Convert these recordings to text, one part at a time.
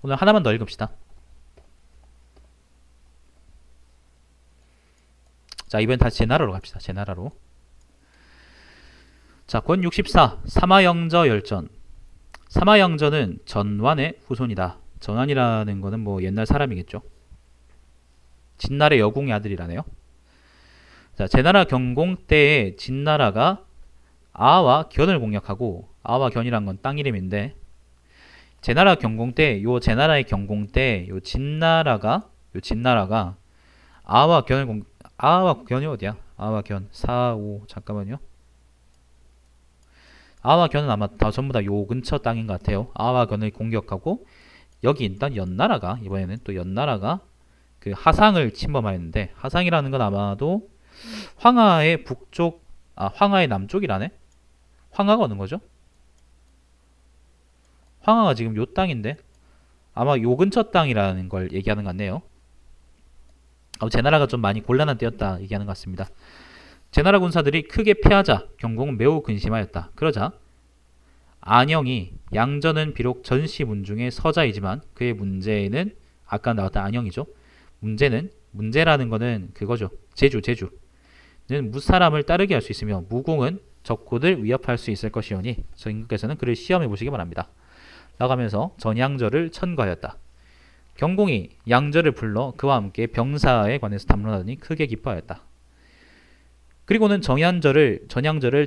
오늘 하나만 더 읽읍시다. 자, 이번엔 다시 제 나라로 갑시다. 제 나라로. 자, 권 64. 사마영저 열전. 사마영저는 전완의 후손이다. 전완이라는 거는 뭐 옛날 사람이겠죠. 진날의 여궁의 아들이라네요. 자, 제나라 경공 때에 진나라가 아와 견을 공략하고, 아와 견이란 건 땅 이름인데, 제나라 경공 때, 요 제나라의 경공 때, 요 진나라가 아와 견을 아와 견이 어디야? 아와 견 4, 5 잠깐만요. 아와 견은 아마 다 전부 다 요 근처 땅인 것 같아요. 아와 견을 공격하고, 여기 일단 연나라가, 이번에는 또 연나라가 그 하상을 침범하였는데, 하상이라는 건 아마도 황하의 북쪽, 황하의 남쪽이라네. 황하가 어느 거죠? 황하가 지금 요 땅인데 아마 요 근처 땅이라는 걸 얘기하는 것 같네요. 제나라가 좀 많이 곤란한 때였다 얘기하는 것 같습니다. 제나라 군사들이 크게 패하자 경공은 매우 근심하였다. 그러자 안영이, 양전은 비록 전시문중의 서자이지만 그의 문제는 아까 나왔던 안영이죠. 문제라는 거는 그거죠. 제주는 무사람을 따르게 할 수 있으며 무공은 적군을 위협할 수 있을 것이오니 임금께서는 그를 시험해 보시기 바랍니다. 나가면서 전양절을 천거하였다. 경공이 양절을 불러 그와 함께 병사에 관해서 담론하더니 크게 기뻐하였다. 그리고는 전양절을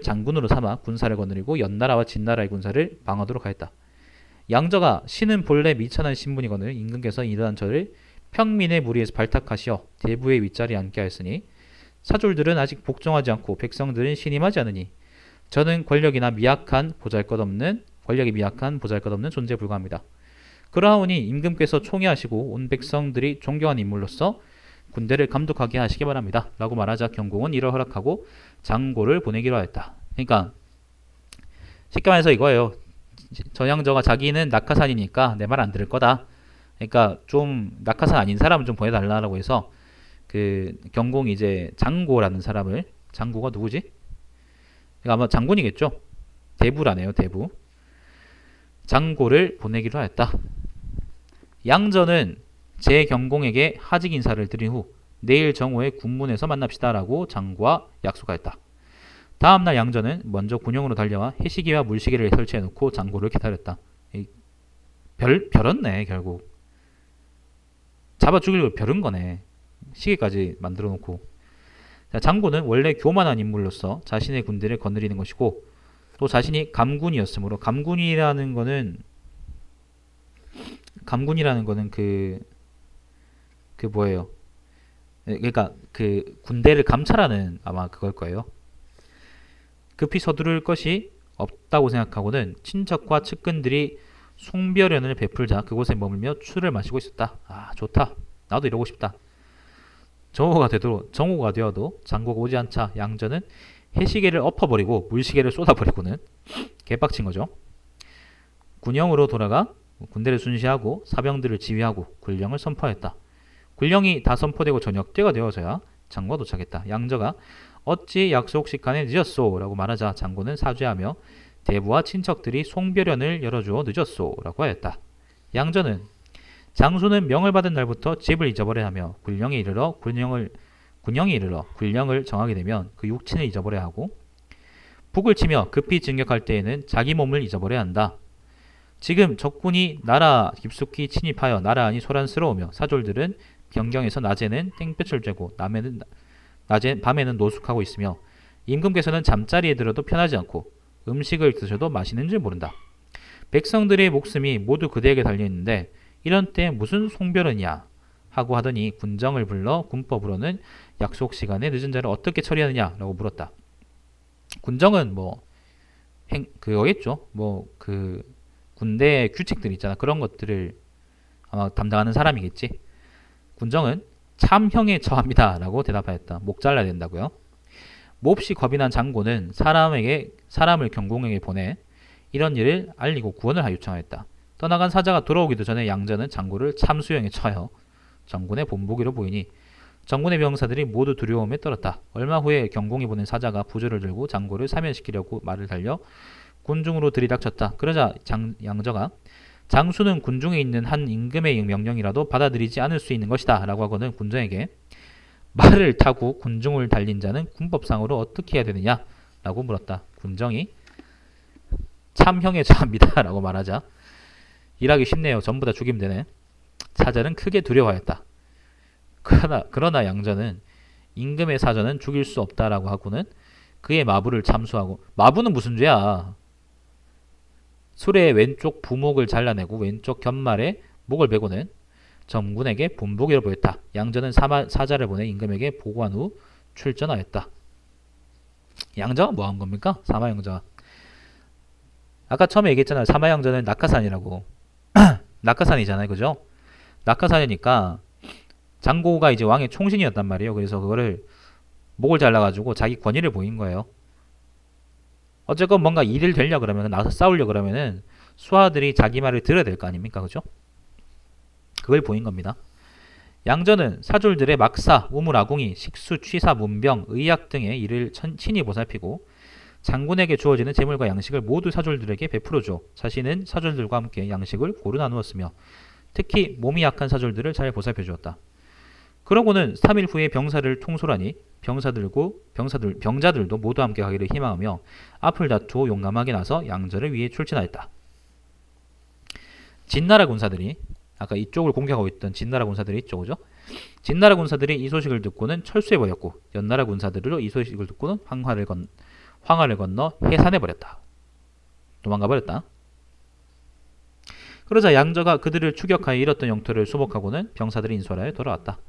장군으로 삼아 군사를 거느리고 연나라와 진나라의 군사를 방어하도록 하였다. 양저가 신은 본래 미천한 신분이거늘 임금께서 이러한 저를 평민의 무리에서 발탁하시어 대부의 윗자리에 앉게 하였으니 사졸들은 아직 복종하지 않고 백성들은 신임하지 않으니 저는 권력이 미약한 보잘것없는 존재에 불과합니다. 그러하오니 임금께서 총애하시고 온 백성들이 존경한 인물로서 군대를 감독하게 하시기 바랍니다. 라고 말하자 경공은 이를 허락하고 장고를 보내기로 하였다. 그러니까 쉽게 말해서 이거예요. 전향저가 자기는 낙하산이니까 내 말 안 들을 거다. 그러니까 좀 낙하산 아닌 사람을 좀 보내달라고 해서 그 경공이 이제 장고라는 사람을, 장고가 누구지? 그러니까 아마 장군이겠죠. 대부라네요. 대부. 장고를 보내기로 하였다. 양전은 제경공에게 하직 인사를 드린 후 내일 정오에 군문에서 만납시다라고 장고와 약속하였다. 다음날 양전은 먼저 군용으로 달려와 해시기와 물시계를 설치해놓고 장고를 기다렸다. 별었네 결국. 잡아 죽이려고 별은 거네. 시계까지 만들어 놓고. 장고는 원래 교만한 인물로서 자신의 군대를 거느리는 것이고 또 자신이 감군이었으므로 감군이라는 거는 그 뭐예요? 그러니까 그 군대를 감찰하는 아마 그걸 거예요. 급히 서두를 것이 없다고 생각하고는 친척과 측근들이 송별연을 베풀자 그곳에 머물며 술을 마시고 있었다. 아 좋다. 나도 이러고 싶다. 정오가 되어도 장고가 오지 않자 양전은 해시계를 엎어버리고 물시계를 쏟아버리고는 개빡친 거죠. 군영으로 돌아가 군대를 순시하고 사병들을 지휘하고 군령을 선포했다. 군령이 다 선포되고 저녁 때가 되어서야 장고가 도착했다. 양저가 어찌 약속 시간에 늦었소? 라고 말하자 장고는 사죄하며 대부와 친척들이 송별연을 열어주어 늦었소? 라고 하였다. 양저는 장수는 명을 받은 날부터 집을 잊어버려야 하며 군령이 이르러 군령을 정하게 되면 그 육친을 잊어버려야 하고 북을 치며 급히 진격할 때에는 자기 몸을 잊어버려야 한다. 지금 적군이 나라 깊숙이 침입하여 나라 안이 소란스러우며 사졸들은 변경에서 낮에는 땡볕을 쬐고 밤에는 노숙하고 있으며 임금께서는 잠자리에 들어도 편하지 않고 음식을 드셔도 마시는 줄 모른다. 백성들의 목숨이 모두 그대에게 달려있는데 이런 때 무슨 송별이냐 하고 하더니 군정을 불러 군법으로는 약속 시간에 늦은 자를 어떻게 처리하느냐라고 물었다. 군정은 그거겠죠. 그 군대 규칙들 있잖아. 그런 것들을 아마 담당하는 사람이겠지. 군정은 참형에 처합니다. 라고 대답하였다. 목 잘라야 된다고요. 몹시 겁이 난 장고는 사람을 경공에게 보내 이런 일을 알리고 구원을 요청하였다. 떠나간 사자가 돌아오기도 전에 양전은 장고를 참수형에 처하여 정군의 본보기로 보이니 정군의 병사들이 모두 두려움에 떨었다. 얼마 후에 경공이 보낸 사자가 부조를 들고 장고를 사면시키려고 말을 달려 군중으로 들이닥쳤다. 그러자 양저가 장수는 군중에 있는 한 임금의 명령이라도 받아들이지 않을 수 있는 것이다 라고 하고는 군정에게 말을 타고 군중을 달린 자는 군법상으로 어떻게 해야 되느냐 라고 물었다. 군정이 참형에 처합니다 라고 말하자 일하기 쉽네요. 전부 다 죽이면 되네. 사자는 크게 두려워하였다. 그러나 양전은 임금의 사전은 죽일 수 없다라고 하고는 그의 마부를 참수하고, 마부는 무슨 죄야? 수레의 왼쪽 부목을 잘라내고 왼쪽 견말에 목을 베고는 정군에게 분부기를 보였다. 양전은 사자를 보내 임금에게 보고한 후 출전하였다. 양저가 뭐 한 겁니까? 사마양저가. 아까 처음에 얘기했잖아요. 사마양저는 낙하산이라고. 낙하산이잖아요. 그죠? 낙하산이니까 장고가 이제 왕의 총신이었단 말이에요. 그래서 그거를 목을 잘라가지고 자기 권위를 보인 거예요. 어쨌건 뭔가 일을 되려 그러면, 나서 싸우려 그러면은 수하들이 자기 말을 들어야 될 거 아닙니까? 그죠? 그걸 보인 겁니다. 양전은 사졸들의 막사, 우물아궁이, 식수, 취사, 문병, 의약 등의 일을 친히 보살피고 장군에게 주어지는 재물과 양식을 모두 사졸들에게 베풀어줘 자신은 사졸들과 함께 양식을 고루 나누었으며 특히 몸이 약한 사졸들을 잘 보살펴 주었다. 그러고는 3일 후에 병사를 통솔하니 병자들도 모두 함께 가기를 희망하며 앞을 다투어 용감하게 나서 양전을 위해 출전하였다. 진나라 군사들이, 아까 이쪽을 공격하고 있던 진나라 군사들이 이쪽이죠. 진나라 군사들이 이 소식을 듣고는 철수해버렸고 연나라 군사들도 이 소식을 듣고는 황하를 건너 해산해버렸다. 도망가버렸다. 그러자 양저가 그들을 추격하여 잃었던 영토를 수복하고는 병사들이 인솔하여 돌아왔다.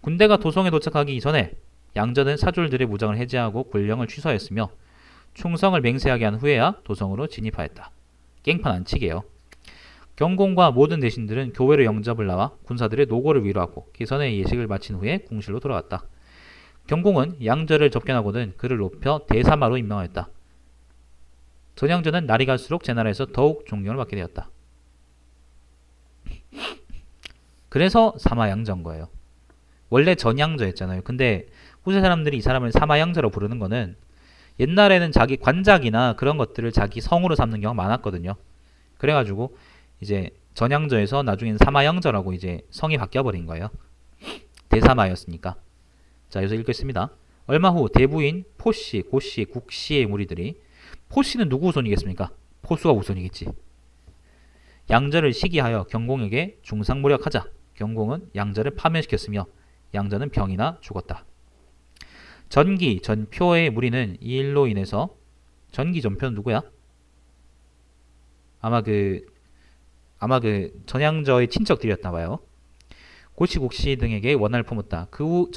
군대가 도성에 도착하기 전에 양저는 사졸들의 무장을 해제하고 군령을 취소하였으며 충성을 맹세하게 한 후에야 도성으로 진입하였다. 깽판 안 치게요. 경공과 모든 대신들은 교회로 영접을 나와 군사들의 노고를 위로하고 기선의 예식을 마친 후에 궁실로 돌아왔다. 경공은 양저를 접견하고는 그를 높여 대사마로 임명하였다. 전양저는 날이 갈수록 제나라에서 더욱 존경을 받게 되었다. 그래서 사마양저인 거예요. 원래 전양저였잖아요. 근데 후세 사람들이 이 사람을 사마양저로 부르는 거는 옛날에는 자기 관작이나 그런 것들을 자기 성으로 삼는 경우가 많았거든요. 그래가지고 이제 전양저에서 나중엔 사마양저라고 이제 성이 바뀌어버린 거예요. 대사마였으니까. 자, 여기서 읽겠습니다. 얼마 후 대부인 포씨, 고씨, 국씨의 무리들이, 포씨는 누구 우선이겠습니까? 포수가 우선이겠지. 양저를 시기하여 경공에게 중상모략하자 경공은 양저를 파면시켰으며 양저는 병이나 죽었다. 전기, 전표의 무리는 이 일로 인해서, 전기, 전표는 누구야? 아마 그 전양저의 친척들이었나봐요. 고씨, 국씨 등에게 원한을 품었다. 그 후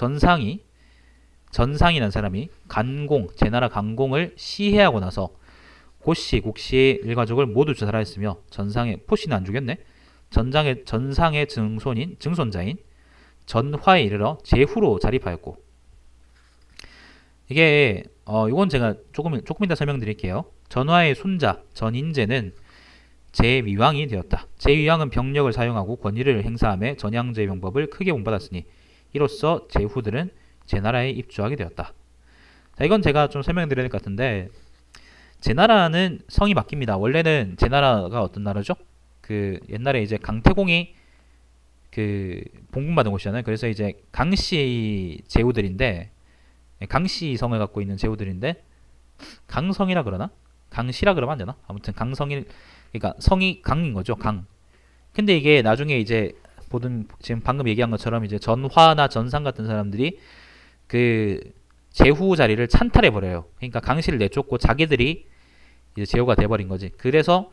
전상이라는 사람이 간공, 제나라 간공을 시해하고 나서 고씨, 국씨의 일가족을 모두 자살하였으며 포씨는 안 죽였네. 전상의 증손자인 전화에 이르러 제후로 자립하였고, 이게 이건 제가 조금 이따 설명드릴게요. 전화의 손자 전인제는 제위왕이 되었다. 제위왕은 병력을 사용하고 권위를 행사하며 전양제의 병법을 크게 본받았으니 이로써 제후들은 제나라에 입주하게 되었다. 자, 이건 제가 좀 설명드려야 될 것 같은데, 제나라는 성이 바뀝니다. 원래는 제나라가 어떤 나라죠? 그 옛날에 이제 강태공이 그 봉분받은 곳이잖아요. 그래서 이제 강씨 제후들인데, 강씨 성을 갖고 있는 제후들인데, 강성이라 그러나? 강씨라 그러면 안 되나? 아무튼 그러니까 성이 강인 거죠. 강. 근데 이게 나중에 이제 지금 방금 얘기한 것처럼 이제 전화나 전상 같은 사람들이 그 제후 자리를 찬탈해 버려요. 그러니까 강씨를 내쫓고 자기들이 이제 제후가 돼버린 거지. 그래서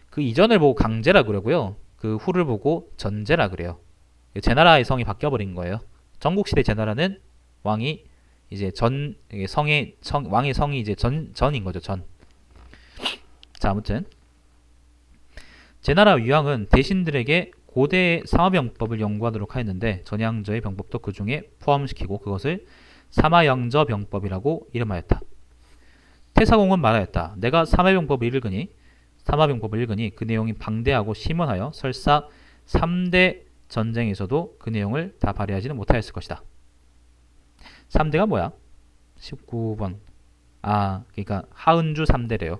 그 이전을 보고 강제라 그러고요. 그 후를 보고 전제라 그래요. 제나라의 성이 바뀌어버린 거예요. 전국시대 제나라는 왕이 이제 왕의 성이 이제 전인 거죠. 전. 자, 아무튼 제나라 위왕은 대신들에게 고대 사마병법을 연구하도록 하였는데 전양저의 병법도 그 중에 포함시키고 그것을 사마양저 병법이라고 이름하였다. 태사공은 말하였다. 내가 사마병법을 읽으니 그 내용이 방대하고 심원하여 설사 3대 전쟁에서도 그 내용을 다 발휘하지는 못하였을 것이다. 3대가 뭐야? 19번. 그러니까 하은주 3대래요.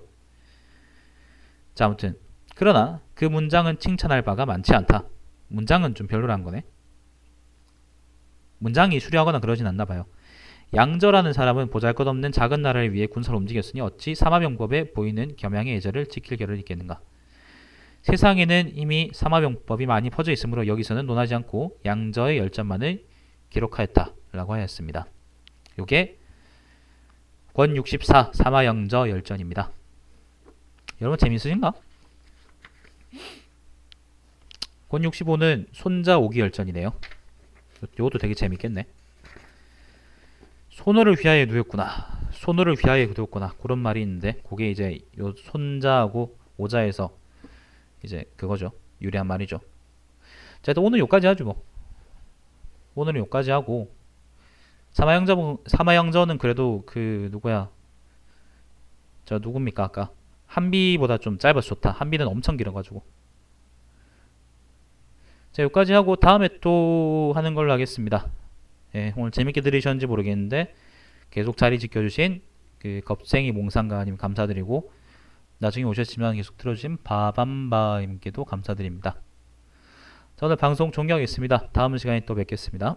자, 아무튼 그러나 그 문장은 칭찬할 바가 많지 않다. 문장은 좀 별로란 거네. 문장이 수려하거나 그러진 않나 봐요. 양저라는 사람은 보잘것없는 작은 나라를 위해 군사를 움직였으니 어찌 삼화병법에 보이는 겸양의 예절을 지킬 겨를 있겠는가. 세상에는 이미 삼화병법이 많이 퍼져 있으므로 여기서는 논하지 않고 양저의 열전만을 기록하였다 라고 하였습니다. 요게 권 64 삼화영저 열전입니다. 여러분 재밌으신가? 권 65는 손자 오기 열전이네요. 요것도 되게 재밌겠네. 손호를 위하여 누웠구나. 손호를 위하여 누웠구나. 그런 말이 있는데 그게 이제 요 손자하고 오자에서 이제 그거죠. 유래한 말이죠. 자, 일단 오늘 요까지 하죠 뭐. 오늘은 요까지 하고 삼화영저는 그래도 그 누구야? 저 누굽니까 아까? 한비보다 좀 짧아서 좋다. 한비는 엄청 길어가지고. 자, 여기까지 하고 다음에 또 하는 걸로 하겠습니다. 예, 오늘 재밌게 들으셨는지 모르겠는데 계속 자리 지켜주신 그 겁쟁이 몽상가님 감사드리고 나중에 오셨지만 계속 들어주신 바밤바님께도 감사드립니다. 자, 오늘 방송 종료하겠습니다. 다음 시간에 또 뵙겠습니다.